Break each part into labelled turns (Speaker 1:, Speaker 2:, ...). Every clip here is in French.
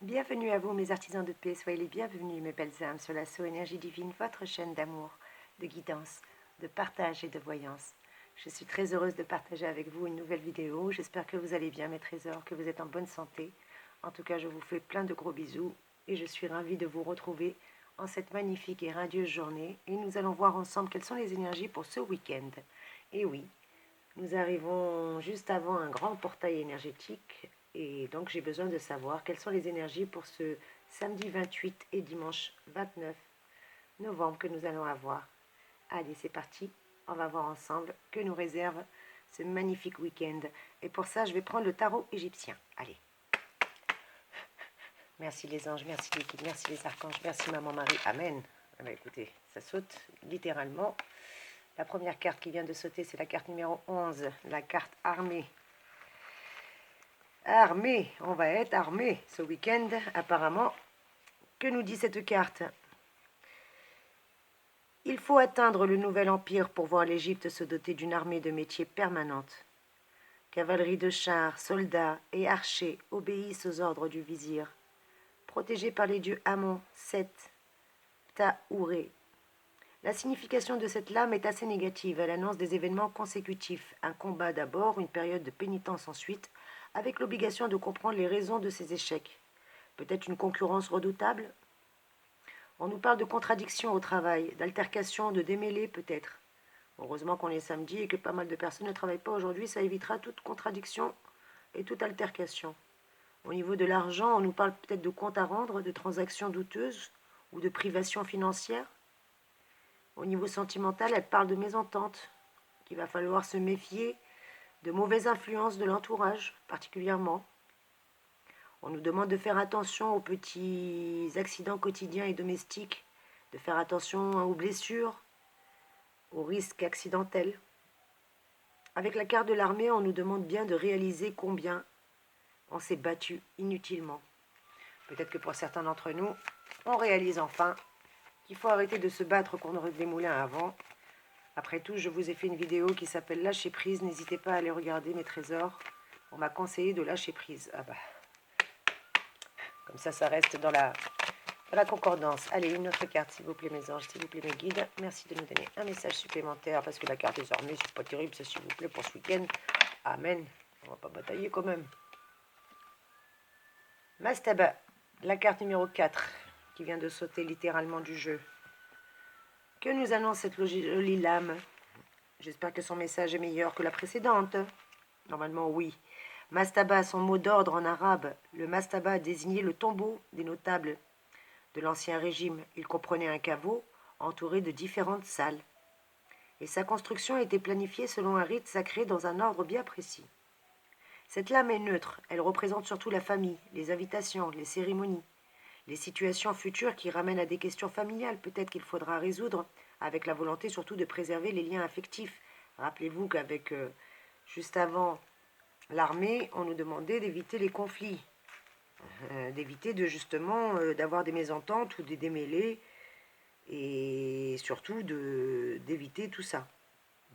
Speaker 1: Bienvenue à vous mes artisans de paix, soyez les bienvenus mes belles âmes sur l'assaut énergie divine, votre chaîne d'amour, de guidance, de partage et de voyance. Je suis très heureuse de partager avec vous une nouvelle vidéo, j'espère que vous allez bien mes trésors, que vous êtes en bonne santé. En tout cas je vous fais plein de gros bisous et je suis ravie de vous retrouver en cette magnifique et radieuse journée et nous allons voir ensemble quelles sont les énergies pour ce week-end. Et oui, nous arrivons juste avant un grand portail énergétique et donc j'ai besoin de savoir quelles sont les énergies pour ce samedi 28 et dimanche 29 novembre que nous allons avoir. Allez, c'est parti, on va voir ensemble que nous réserve ce magnifique week-end. Et pour ça, je vais prendre le tarot égyptien. Allez. Merci les anges, merci les guides, merci les archanges, merci Maman Marie. Amen. Ah bah écoutez, ça saute littéralement. La première carte qui vient de sauter, c'est la carte numéro 11, la carte armée. Armée, on va être armé ce week-end, apparemment. Que nous dit cette carte? Il faut atteindre le nouvel empire pour voir l'Égypte se doter d'une armée de métiers permanente. Cavalerie de chars, soldats et archers obéissent aux ordres du vizir. Protégés par les dieux Amon, Set, Taouré. La signification de cette lame est assez négative. Elle annonce des événements consécutifs. Un combat d'abord, une période de pénitence ensuite, avec l'obligation de comprendre les raisons de ces échecs. Peut-être une concurrence redoutable? On nous parle de contradictions au travail, d'altercations, de démêlés peut-être. Heureusement qu'on est samedi et que pas mal de personnes ne travaillent pas aujourd'hui, ça évitera toute contradiction et toute altercation. Au niveau de l'argent, on nous parle peut-être de comptes à rendre, de transactions douteuses ou de privations financières. Au niveau sentimental, elle parle de mésentente, qu'il va falloir se méfier de mauvaises influences de l'entourage, particulièrement. On nous demande de faire attention aux petits accidents quotidiens et domestiques, de faire attention aux blessures, aux risques accidentels. Avec la carte de l'armée, on nous demande bien de réaliser combien on s'est battu inutilement. Peut-être que pour certains d'entre nous, on réalise enfin qu'il faut arrêter de se battre contre des moulins à vent. Après tout, je vous ai fait une vidéo qui s'appelle Lâcher prise. N'hésitez pas à aller regarder mes trésors. On m'a conseillé de lâcher prise. Ah bah, comme ça reste dans la concordance. Allez, une autre carte, s'il vous plaît, mes anges, s'il vous plaît, mes guides. Merci de nous donner un message supplémentaire, parce que la carte des armées, c'est pas terrible, ça, s'il vous plaît, pour ce week-end. Amen. On va pas batailler quand même. Mastaba, la carte numéro 4, qui vient de sauter littéralement du jeu. Que nous annonce cette jolie lame? J'espère que son message est meilleur que la précédente. Normalement, oui. Mastaba, son mot d'ordre en arabe. Le mastaba désignait le tombeau des notables de l'ancien régime. Il comprenait un caveau entouré de différentes salles. Et sa construction était planifiée selon un rite sacré dans un ordre bien précis. Cette lame est neutre. Elle représente surtout la famille, les invitations, les cérémonies. Les situations futures qui ramènent à des questions familiales, peut-être qu'il faudra résoudre, avec la volonté surtout de préserver les liens affectifs. Rappelez-vous qu'avec, juste avant l'armée, on nous demandait d'éviter les conflits, d'éviter justement d'avoir des mésententes ou des démêlés, et surtout d'éviter tout ça.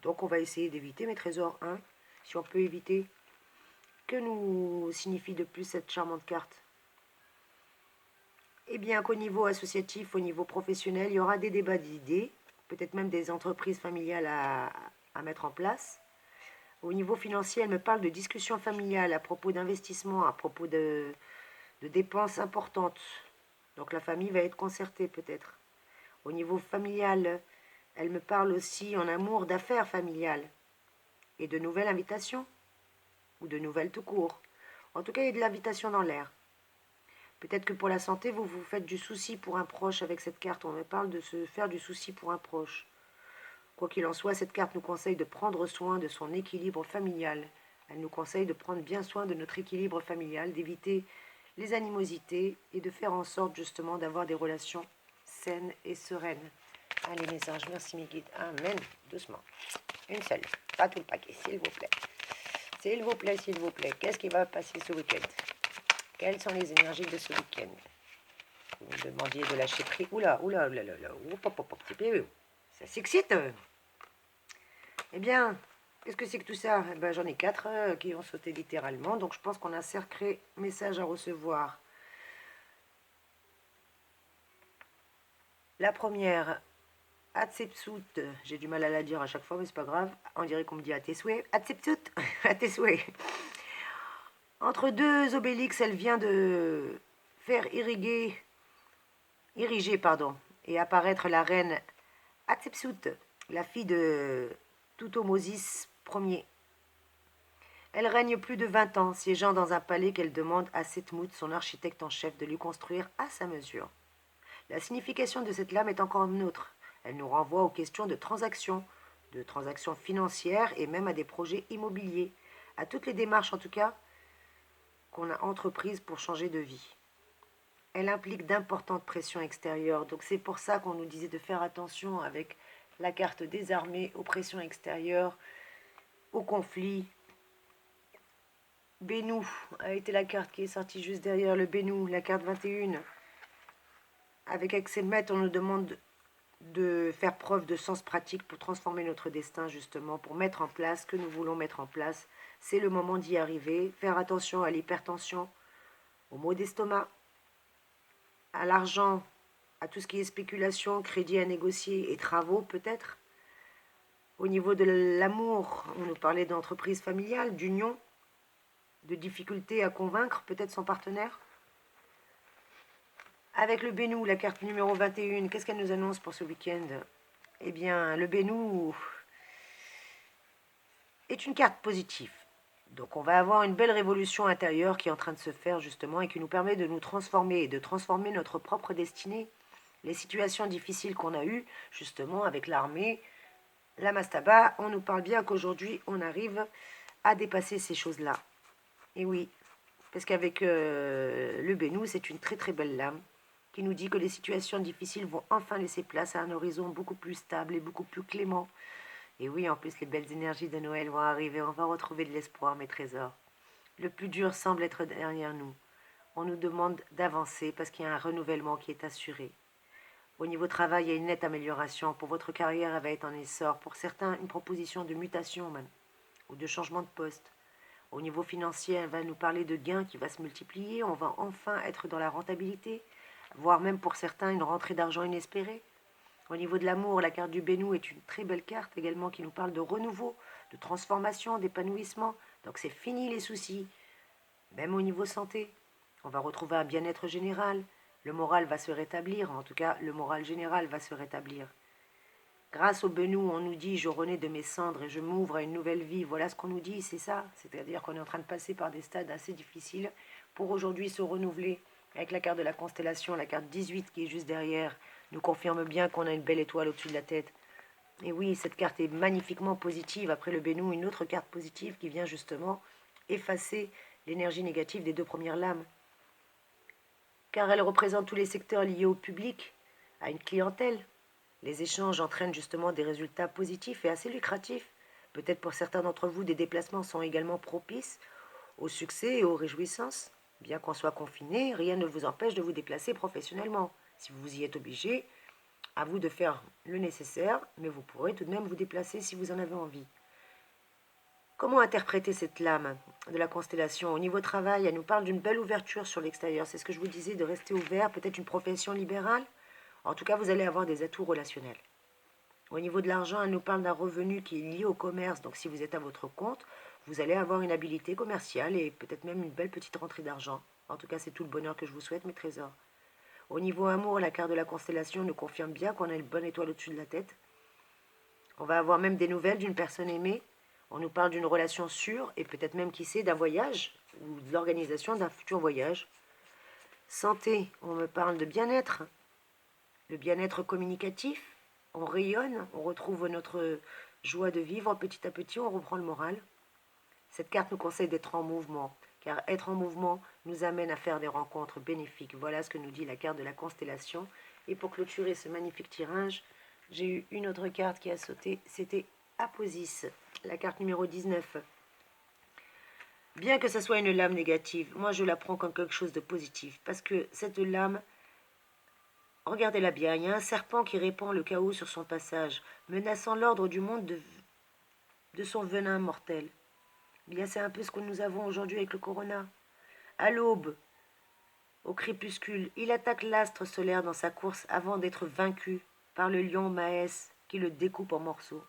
Speaker 1: Donc on va essayer d'éviter, mes trésors 1, si on peut éviter. Que nous signifie de plus cette charmante carte? Eh bien qu'au niveau associatif, au niveau professionnel, il y aura des débats d'idées, peut-être même des entreprises familiales à mettre en place. Au niveau financier, elle me parle de discussions familiales à propos d'investissements, à propos de dépenses importantes. Donc la famille va être concertée peut-être. Au niveau familial, elle me parle aussi en amour d'affaires familiales et de nouvelles invitations, ou de nouvelles tout court. En tout cas, il y a de l'invitation dans l'air. Peut-être que pour la santé, vous vous faites du souci pour un proche avec cette carte. On me parle de se faire du souci pour un proche. Quoi qu'il en soit, cette carte nous conseille de prendre soin de son équilibre familial. Elle nous conseille de prendre bien soin de notre équilibre familial, d'éviter les animosités et de faire en sorte justement d'avoir des relations saines et sereines. Allez mes anges, merci mes guides. Amen. Doucement. Une seule. Pas tout le paquet, s'il vous plaît. S'il vous plaît, s'il vous plaît. Qu'est-ce qui va passer ce week-end? Quelles sont les énergies de ce week-end? Vous me demandiez de lâcher prise. Oula, oula, oula, oula, oula. Ça s'excite. Eh bien, qu'est-ce que c'est que tout ça? Eh ben, j'en ai 4 qui ont sauté littéralement. Donc je pense qu'on a un sacré message à recevoir. La première, Hatshepsut, j'ai du mal à la dire à chaque fois, mais c'est pas grave. On dirait qu'on me dit à tes souhaits. Hatshepsut, à tes souhaits. Entre deux obélix, elle vient de faire ériger, et apparaître la reine Hatshepsut, la fille de Thoutmose Ier. Elle règne plus de 20 ans, siégeant dans un palais qu'elle demande à Sekhmet, son architecte en chef, de lui construire à sa mesure. La signification de cette lame est encore une autre. Elle nous renvoie aux questions de transactions financières et même à des projets immobiliers, à toutes les démarches en tout cas qu'on a entreprises pour changer de vie. Elle implique d'importantes pressions extérieures, donc c'est pour ça qu'on nous disait de faire attention avec la carte des armées aux pressions extérieures, aux conflits. Bénou a été la carte qui est sortie juste derrière le Bénou, la carte 21. Avec Axelmet, on nous demande de faire preuve de sens pratique pour transformer notre destin, justement, pour mettre en place ce que nous voulons mettre en place. C'est le moment d'y arriver. Faire attention à l'hypertension, aux maux d'estomac, à l'argent, à tout ce qui est spéculation, crédit à négocier et travaux peut-être. Au niveau de l'amour, on nous parlait d'entreprise familiale, d'union, de difficulté à convaincre peut-être son partenaire. Avec le Bénou, la carte numéro 21, qu'est-ce qu'elle nous annonce pour ce week-end? Eh bien, le Bénou est une carte positive. Donc on va avoir une belle révolution intérieure qui est en train de se faire justement et qui nous permet de nous transformer et de transformer notre propre destinée. Les situations difficiles qu'on a eues justement avec l'armée, la mastaba, on nous parle bien qu'aujourd'hui on arrive à dépasser ces choses-là. Et oui, parce qu'avec le Bénou, c'est une très très belle lame qui nous dit que les situations difficiles vont enfin laisser place à un horizon beaucoup plus stable et beaucoup plus clément. Et oui, en plus, les belles énergies de Noël vont arriver. On va retrouver de l'espoir, mes trésors. Le plus dur semble être derrière nous. On nous demande d'avancer parce qu'il y a un renouvellement qui est assuré. Au niveau travail, il y a une nette amélioration. Pour votre carrière, elle va être en essor. Pour certains, une proposition de mutation même, ou de changement de poste. Au niveau financier, elle va nous parler de gains qui va se multiplier. On va enfin être dans la rentabilité, voire même pour certains une rentrée d'argent inespérée. Au niveau de l'amour, la carte du Bénou est une très belle carte également qui nous parle de renouveau, de transformation, d'épanouissement. Donc c'est fini les soucis. Même au niveau santé, on va retrouver un bien-être général. Le moral va se rétablir, en tout cas le moral général va se rétablir. Grâce au Bénou, on nous dit « je renais de mes cendres et je m'ouvre à une nouvelle vie ». Voilà ce qu'on nous dit, c'est ça. C'est-à-dire qu'on est en train de passer par des stades assez difficiles pour aujourd'hui se renouveler. Avec la carte de la constellation, la carte 18 qui est juste derrière, nous confirme bien qu'on a une belle étoile au-dessus de la tête. Et oui, cette carte est magnifiquement positive. Après le Bénou, une autre carte positive qui vient justement effacer l'énergie négative des deux premières lames. Car elle représente tous les secteurs liés au public, à une clientèle. Les échanges entraînent justement des résultats positifs et assez lucratifs. Peut-être pour certains d'entre vous, des déplacements sont également propices au succès et aux réjouissances. Bien qu'on soit confiné, rien ne vous empêche de vous déplacer professionnellement. Si vous y êtes obligé, à vous de faire le nécessaire, mais vous pourrez tout de même vous déplacer si vous en avez envie. Comment interpréter cette lame de la constellation? Au niveau travail, elle nous parle d'une belle ouverture sur l'extérieur. C'est ce que je vous disais, de rester ouvert, peut-être une profession libérale. En tout cas, vous allez avoir des atouts relationnels. Au niveau de l'argent, elle nous parle d'un revenu qui est lié au commerce. Donc si vous êtes à votre compte, vous allez avoir une habilité commerciale et peut-être même une belle petite rentrée d'argent. En tout cas, c'est tout le bonheur que je vous souhaite, mes trésors. Au niveau amour, la carte de la constellation nous confirme bien qu'on a une bonne étoile au-dessus de la tête. On va avoir même des nouvelles d'une personne aimée. On nous parle d'une relation sûre et peut-être même, qui sait, d'un voyage ou de l'organisation d'un futur voyage. Santé, on me parle de bien-être. Le bien-être communicatif, on rayonne, on retrouve notre joie de vivre petit à petit, on reprend le moral. Cette carte nous conseille d'être en mouvement, car être en mouvement nous amène à faire des rencontres bénéfiques. Voilà ce que nous dit la carte de la constellation. Et pour clôturer ce magnifique tirage, j'ai eu une autre carte qui a sauté, c'était Aposis, la carte numéro 19. Bien que ce soit une lame négative, moi je la prends comme quelque chose de positif, parce que cette lame, regardez-la bien, il y a un serpent qui répand le chaos sur son passage, menaçant l'ordre du monde de son venin mortel. Eh bien, c'est un peu ce que nous avons aujourd'hui avec le corona. À l'aube Au crépuscule, il attaque l'astre solaire dans sa course avant d'être vaincu par le lion Maès qui le découpe en morceaux.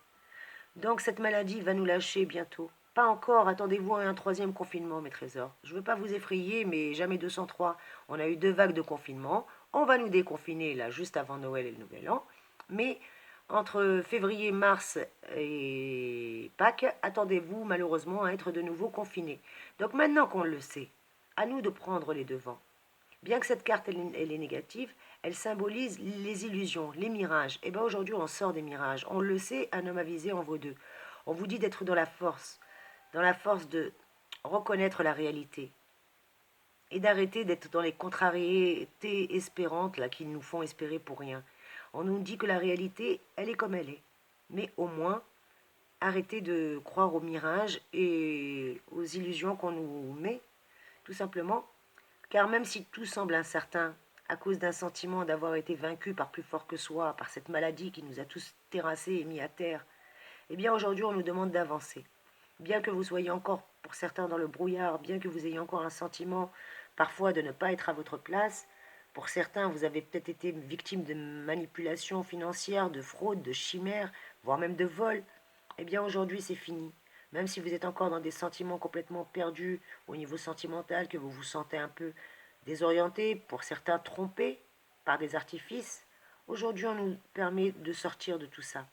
Speaker 1: Donc cette maladie va nous lâcher bientôt. Pas encore, attendez-vous à un troisième confinement, mes trésors. Je ne veux pas vous effrayer, mais jamais 203. On a eu 2 vagues de confinement. On va nous déconfiner là juste avant Noël et le Nouvel An. Mais entre février, mars et Pâques, attendez-vous malheureusement à être de nouveau confinés. Donc maintenant qu'on le sait, à nous de prendre les devants. Bien que cette carte elle est négative, elle symbolise les illusions, les mirages. Et bien aujourd'hui on sort des mirages. On le sait, un homme avisé en vaut deux. On vous dit d'être dans la force de reconnaître la réalité et d'arrêter d'être dans les contrariétés espérantes là, qui nous font espérer pour rien. On nous dit que la réalité, elle est comme elle est. Mais au moins, arrêtez de croire aux mirages et aux illusions qu'on nous met, tout simplement. Car même si tout semble incertain, à cause d'un sentiment d'avoir été vaincu par plus fort que soi, par cette maladie qui nous a tous terrassés et mis à terre, eh bien aujourd'hui on nous demande d'avancer. Bien que vous soyez encore, pour certains, dans le brouillard, bien que vous ayez encore un sentiment parfois de ne pas être à votre place, pour certains, vous avez peut-être été victime de manipulations financières, de fraude, de chimères, voire même de vol, eh bien aujourd'hui c'est fini. Même si vous êtes encore dans des sentiments complètement perdus au niveau sentimental, que vous vous sentez un peu désorienté, pour certains trompés par des artifices, aujourd'hui on nous permet de sortir de tout ça.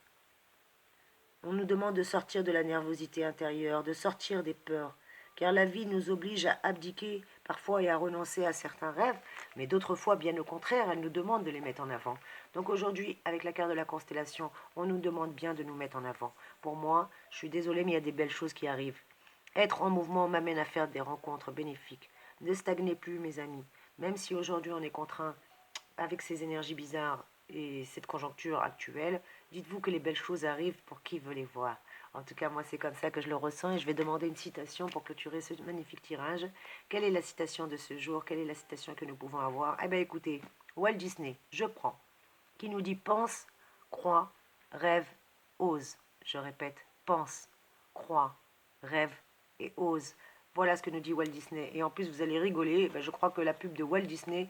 Speaker 1: On nous demande de sortir de la nervosité intérieure, de sortir des peurs, car la vie nous oblige à abdiquer parfois et à renoncer à certains rêves, mais d'autres fois, bien au contraire, elle nous demande de les mettre en avant. Donc aujourd'hui, avec la carte de la constellation, on nous demande bien de nous mettre en avant. Pour moi, je suis désolée, mais il y a des belles choses qui arrivent. Être en mouvement m'amène à faire des rencontres bénéfiques. Ne stagnez plus, mes amis. Même si aujourd'hui on est contraint avec ces énergies bizarres et cette conjoncture actuelle, dites-vous que les belles choses arrivent pour qui veut les voir. En tout cas, moi, c'est comme ça que je le ressens et je vais demander une citation pour clôturer ce magnifique tirage. Quelle est la citation de ce jour? Quelle est la citation que nous pouvons avoir? Eh bien, écoutez, Walt Disney, je prends, qui nous dit pense, crois, rêve, ose. Je répète, pense, crois, rêve et ose. Voilà ce que nous dit Walt Disney. Et en plus, vous allez rigoler, ben, je crois que la pub de Walt Disney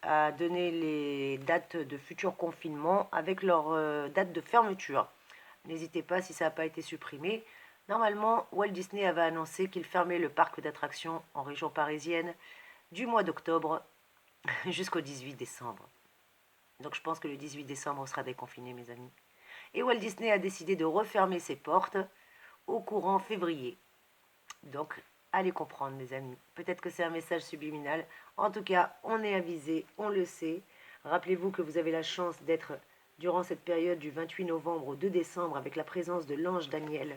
Speaker 1: a donné les dates de futur confinement avec leur date de fermeture. N'hésitez pas si ça n'a pas été supprimé. Normalement, Walt Disney avait annoncé qu'il fermait le parc d'attractions en région parisienne du mois d'octobre jusqu'au 18 décembre. Donc je pense que le 18 décembre, on sera déconfiné, mes amis. Et Walt Disney a décidé de refermer ses portes au courant février. Donc, allez comprendre, mes amis. Peut-être que c'est un message subliminal. En tout cas, on est avisé, on le sait. Rappelez-vous que vous avez la chance d'être, durant cette période du 28 novembre au 2 décembre, avec la présence de l'ange Daniel.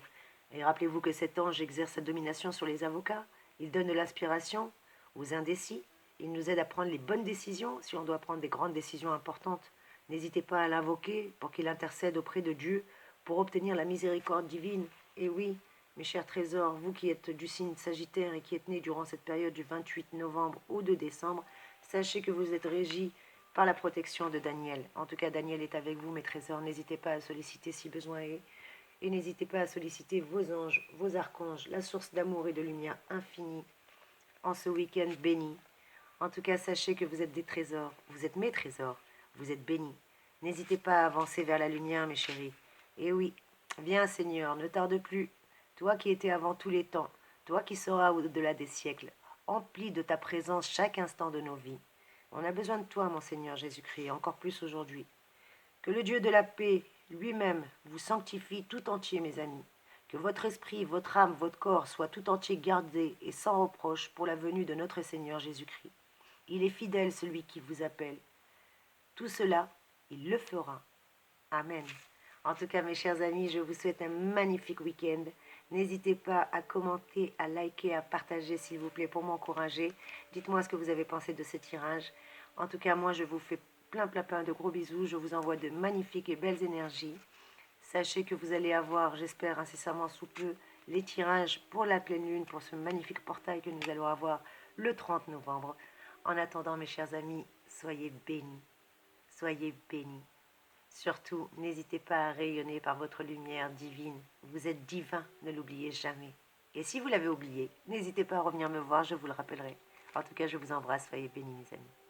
Speaker 1: Et rappelez-vous que cet ange exerce sa domination sur les avocats. Il donne de l'inspiration aux indécis. Il nous aide à prendre les bonnes décisions si on doit prendre des grandes décisions importantes. N'hésitez pas à l'invoquer pour qu'il intercède auprès de Dieu pour obtenir la miséricorde divine. Et oui, mes chers trésors, vous qui êtes du signe Sagittaire et qui êtes nés durant cette période du 28 novembre au 2 décembre, sachez que vous êtes régis par la protection de Daniel. En tout cas, Daniel est avec vous, mes trésors. N'hésitez pas à solliciter si besoin est. Et n'hésitez pas à solliciter vos anges, vos archanges, la source d'amour et de lumière infinie en ce week-end béni. En tout cas, sachez que vous êtes des trésors. Vous êtes mes trésors. Vous êtes bénis. N'hésitez pas à avancer vers la lumière, mes chéris. Et oui, viens, Seigneur, ne tarde plus. Toi qui étais avant tous les temps, toi qui seras au-delà des siècles, emplis de ta présence chaque instant de nos vies. On a besoin de toi, mon Seigneur Jésus-Christ, encore plus aujourd'hui. Que le Dieu de la paix lui-même vous sanctifie tout entier, mes amis. Que votre esprit, votre âme, votre corps soient tout entier gardés et sans reproche pour la venue de notre Seigneur Jésus-Christ. Il est fidèle, celui qui vous appelle. Tout cela, il le fera. Amen. En tout cas, mes chers amis, je vous souhaite un magnifique week-end. N'hésitez pas à commenter, à liker, à partager, s'il vous plaît, pour m'encourager. Dites-moi ce que vous avez pensé de ce tirage. En tout cas, moi, je vous fais plein de gros bisous. Je vous envoie de magnifiques et belles énergies. Sachez que vous allez avoir, j'espère incessamment sous peu, les tirages pour la pleine lune, pour ce magnifique portail que nous allons avoir le 30 novembre. En attendant, mes chers amis, soyez bénis. Soyez bénis. Surtout, n'hésitez pas à rayonner par votre lumière divine. Vous êtes divin, ne l'oubliez jamais. Et si vous l'avez oublié, n'hésitez pas à revenir me voir, je vous le rappellerai. En tout cas, je vous embrasse, soyez bénis mes amis.